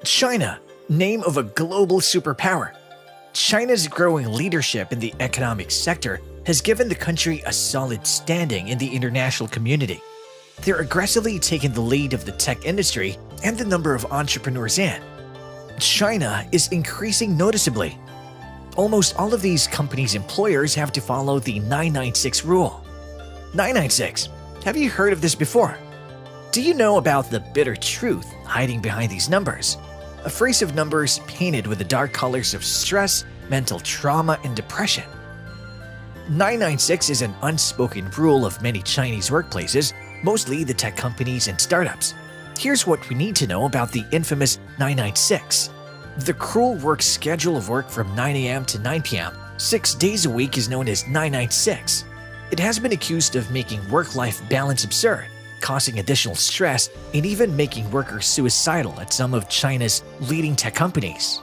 China, name of a global superpower. China's growing leadership in the economic sector has given the country a solid standing in the international community. They're aggressively taking the lead of the tech industry and the number of entrepreneurs in. China is increasing noticeably. Almost all of these companies' employers have to follow the 996 rule. 996. Have you heard of this before? Do you know about the bitter truth hiding behind these numbers? A phrase of numbers painted with the dark colors of stress, mental trauma, and depression. 996 is an unspoken rule of many Chinese workplaces, mostly the tech companies and startups. Here's what we need to know about the infamous 996. The cruel work schedule of work from 9 a.m. to 9 p.m., 6 days a week is known as 996. It has been accused of making work-life balance absurd, causing additional stress, and even making workers suicidal at some of China's leading tech companies.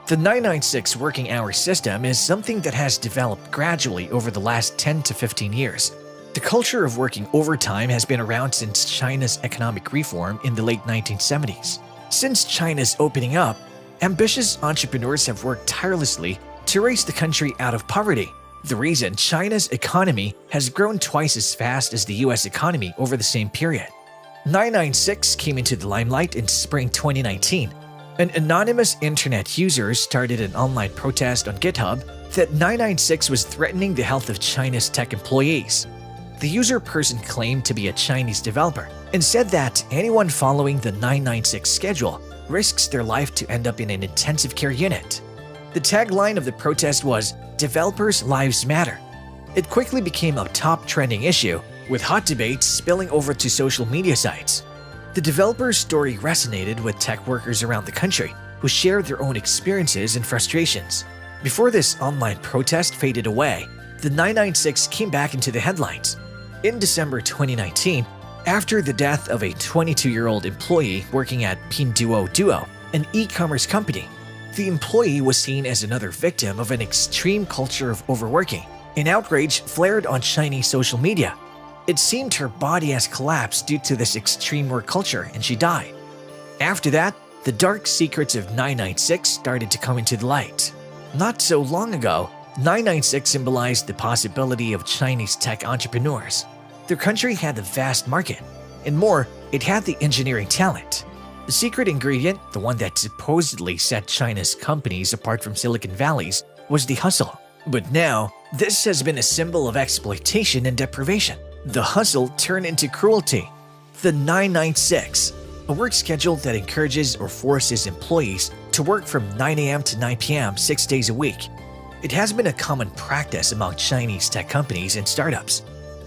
The 996 working hour system is something that has developed gradually over the last 10 to 15 years. The culture of working overtime has been around since China's economic reform in the late 1970s. Since China's opening up, ambitious entrepreneurs have worked tirelessly to raise the country out of poverty. The reason China's economy has grown twice as fast as the US economy over the same period. 996 came into the limelight in spring 2019. An anonymous internet user started an online protest on GitHub that 996 was threatening the health of China's tech employees. The user person claimed to be a Chinese developer and said that anyone following the 996 schedule risks their life to end up in an intensive care unit. The tagline of the protest was, "Developers' Lives Matter." It quickly became a top trending issue, with hot debates spilling over to social media sites. The developer's story resonated with tech workers around the country who shared their own experiences and frustrations. Before this online protest faded away, the 996 came back into the headlines. In December 2019, after the death of a 22-year-old employee working at Pinduoduo, an e-commerce company, the employee was seen as another victim of an extreme culture of overworking. An outrage flared on Chinese social media. It seemed her body has collapsed due to this extreme work culture and she died. After that, the dark secrets of 996 started to come into the light. Not so long ago, 996 symbolized the possibility of Chinese tech entrepreneurs. Their country had a vast market, and more, it had the engineering talent. The secret ingredient, the one that supposedly set China's companies apart from Silicon Valley's, was the hustle. But now, this has been a symbol of exploitation and deprivation. The hustle turned into cruelty. The 996, a work schedule that encourages or forces employees to work from 9 a.m. to 9 p.m. 6 days a week. It has been a common practice among Chinese tech companies and startups,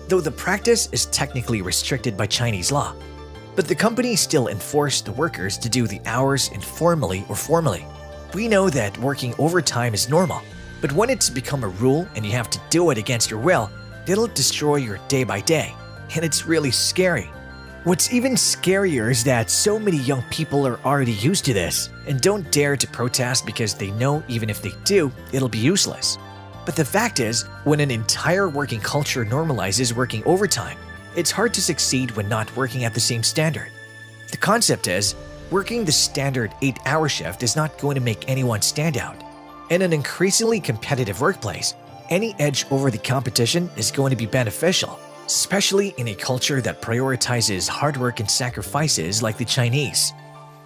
though the practice is technically restricted by Chinese law. But the companies still enforce the workers to do the hours informally or formally. We know that working overtime is normal, but when it's become a rule and you have to do it against your will, it'll destroy your day by day, and it's really scary. What's even scarier is that so many young people are already used to this and don't dare to protest because they know even if they do, it'll be useless. But the fact is, when an entire working culture normalizes working overtime, it's hard to succeed when not working at the same standard. The concept is, working the standard 8-hour shift is not going to make anyone stand out. In an increasingly competitive workplace, any edge over the competition is going to be beneficial, especially in a culture that prioritizes hard work and sacrifices like the Chinese.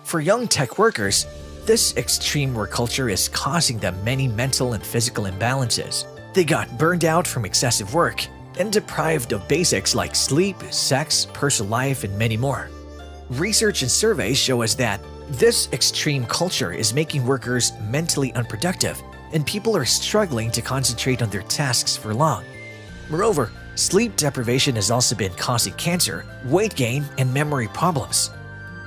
For young tech workers, this extreme work culture is causing them many mental and physical imbalances. They got burned out from excessive work and deprived of basics like sleep, sex, personal life, and many more. Research and surveys show us that this extreme culture is making workers mentally unproductive, and people are struggling to concentrate on their tasks for long. Moreover, sleep deprivation has also been causing cancer, weight gain, and memory problems.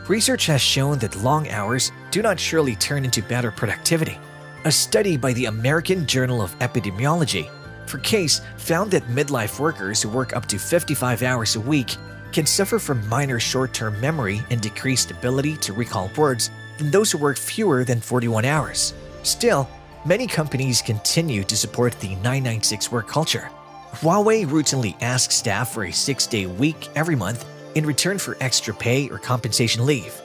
Research has shown that long hours do not surely turn into better productivity. A study by the American Journal of Epidemiology for CASE found that midlife workers who work up to 55 hours a week can suffer from minor short-term memory and decreased ability to recall words than those who work fewer than 41 hours. Still, many companies continue to support the 996 work culture. Huawei routinely asks staff for a 6-day week every month in return for extra pay or compensation leave.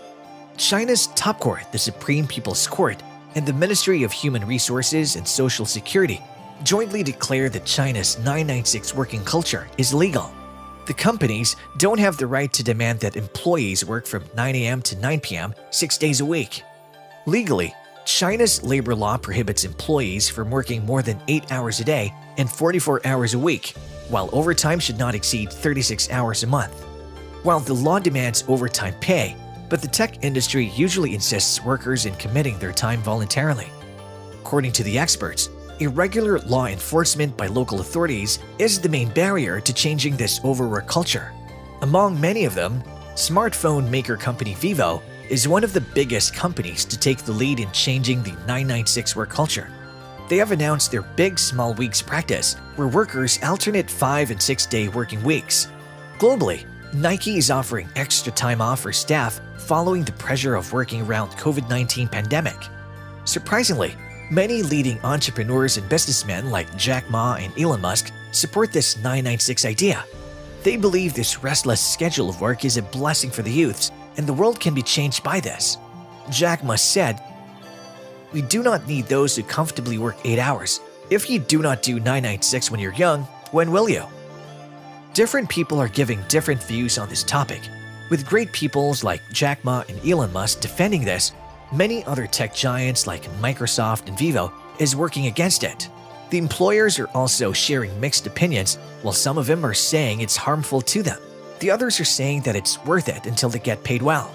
China's top court, the Supreme People's Court, and the Ministry of Human Resources and Social Security jointly declared that China's 996 working culture is legal. The companies don't have the right to demand that employees work from 9 a.m. to 9 p.m. 6 days a week. Legally, China's labor law prohibits employees from working more than 8 hours a day and 44 hours a week, while overtime should not exceed 36 hours a month. While the law demands overtime pay, but the tech industry usually insists workers in committing their time voluntarily. According to the experts, irregular law enforcement by local authorities is the main barrier to changing this overwork culture. Among many of them, smartphone maker company Vivo is one of the biggest companies to take the lead in changing the 996 work culture. They have announced their Big Small Weeks practice, where workers alternate 5- and 6-day working weeks. Globally, Nike is offering extra time off for staff following the pressure of working around COVID-19 pandemic. Surprisingly, many leading entrepreneurs and businessmen like Jack Ma and Elon Musk support this 996 idea. They believe this restless schedule of work is a blessing for the youths, and the world can be changed by this. Jack Ma said, "We do not need those who comfortably work 8 hours. If you do not do 996 when you're young, when will you?" Different people are giving different views on this topic. With great peoples like Jack Ma and Elon Musk defending this, many other tech giants like Microsoft and Vivo is working against it. The employers are also sharing mixed opinions, while some of them are saying it's harmful to them. The others are saying that it's worth it until they get paid well.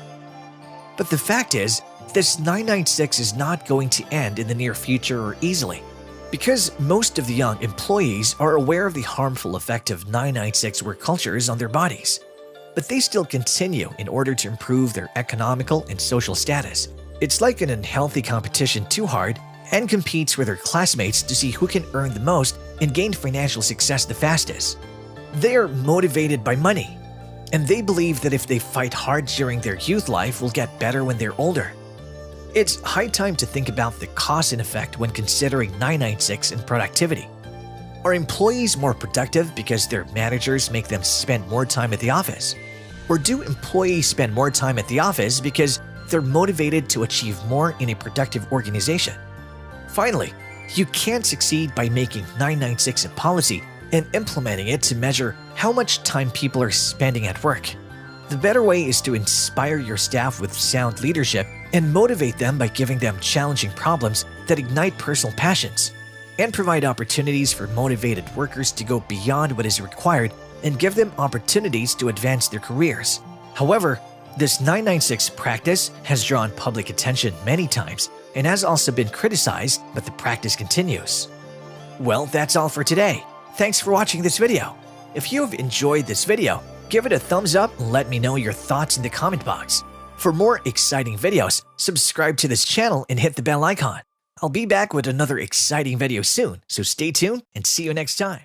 But the fact is, this 996 is not going to end in the near future or easily, because most of the young employees are aware of the harmful effect of 996 work cultures on their bodies. But they still continue in order to improve their economical and social status. It's like an unhealthy competition too hard and competes with their classmates to see who can earn the most and gain financial success the fastest. They are motivated by money, and they believe that if they fight hard during their youth life will get better when they're older. It's high time to think about the cause and effect when considering 996 and productivity. Are employees more productive because their managers make them spend more time at the office? Or do employees spend more time at the office because they're motivated to achieve more in a productive organization? Finally, you can't succeed by making 996 a policy and implementing it to measure how much time people are spending at work. The better way is to inspire your staff with sound leadership and motivate them by giving them challenging problems that ignite personal passions, and provide opportunities for motivated workers to go beyond what is required and give them opportunities to advance their careers. However, this 996 practice has drawn public attention many times and has also been criticized, but the practice continues. Well, that's all for today. Thanks for watching this video. If you have enjoyed this video, give it a thumbs up and let me know your thoughts in the comment box. For more exciting videos, subscribe to this channel and hit the bell icon. I'll be back with another exciting video soon, so stay tuned and see you next time.